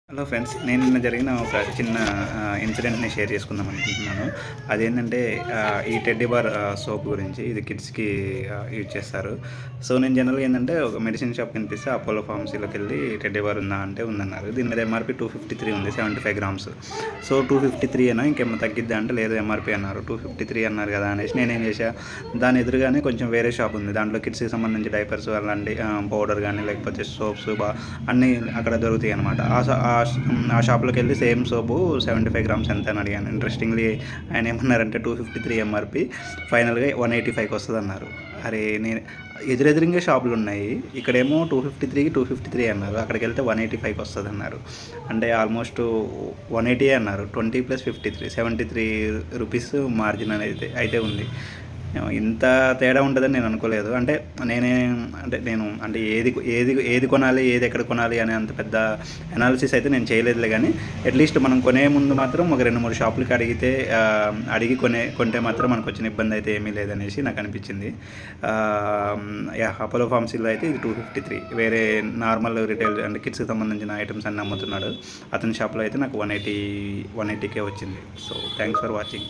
Hello friends, నేను నిన్న జరిగిన ఒక చిన్న ఇన్సిడెంట్ని షేర్ చేసుకుందాం అనుకుంటున్నాను. అదేంటంటే ఈ టెడ్డీ బార్ సోప్ గురించి. ఇది కిడ్స్‌కి యూజ్ చేస్తారు. సో, నేను జనరల్‌గా ఏంటంటే ఒక మెడిసిన్ షాప్ కనిపిస్తే అపోలో ఫార్మసీలోకి వెళ్ళి టెడ్డీ బార్ ఉందా అంటే ఉందన్నారు. దీని మీద ఎంఆర్‌పీ 253 ఉంది, 75 గ్రామ్స్. సో, 253 ఏనా ఇంకేమైనా తగ్గిద్దా అంటే లేదు ఎంఆర్‌పీ అన్నారు. 253 అన్నారు కదా అనేసి నేనేం చేశా, దాని ఎదురుగానే కొంచెం వేరే షాప్ ఉంది. దాంట్లో కిడ్స్‌కి సంబంధించి డైపర్స్ అలాంటి పౌడర్ కానీ లేకపోతే సోప్స్ అన్నీ అక్కడ దొరుకుతాయి అనమాట. ఆ షాప్లోకి వెళ్ళి సేమ్ సోపు 75 గ్రామ్స్ ఎంత అని అడిగాను. ఇంట్రెస్టింగ్లీ ఆయన ఏమన్నారంటే 253 ఎంఆర్పి, ఫైనల్గా 185కి వస్తుంది అన్నారు. అరే, నేను ఎదురెదురుగా షాపులు ఉన్నాయి, ఇక్కడేమో 253కి 253 అన్నారు, అక్కడికి వెళ్తే 185కి వస్తుంది అన్నారు. అంటే ఆల్మోస్ట్ 180 అన్నారు. 20 + 53 73 రూపీస్ మార్జిన్ అనేది అయితే ఉంది. ఇంత తేడా ఉంటుందని నేను అనుకోలేదు. నేను ఏది ఏది ఏది కొనాలి, ఏది ఎక్కడ కొనాలి అనే అంత పెద్ద అనాలిసిస్ అయితే నేను చేయలేదులే. కానీ అట్లీస్ట్ మనం కొనే ముందు మాత్రం ఒక 2-3 షాపులకి అడిగి కొంటే మాత్రం మనకు వచ్చిన ఇబ్బంది అయితే ఏమీ లేదనేసి నాకు అనిపించింది. అపోలో ఫార్మసీలో అయితే ఇది 253. వేరే నార్మల్ రిటైల్ అంటే కిడ్స్కి సంబంధించిన ఐటమ్స్ అన్నీ అమ్ముతున్నాడు. అతని షాప్లో అయితే నాకు 180కే వచ్చింది. So, thanks for watching.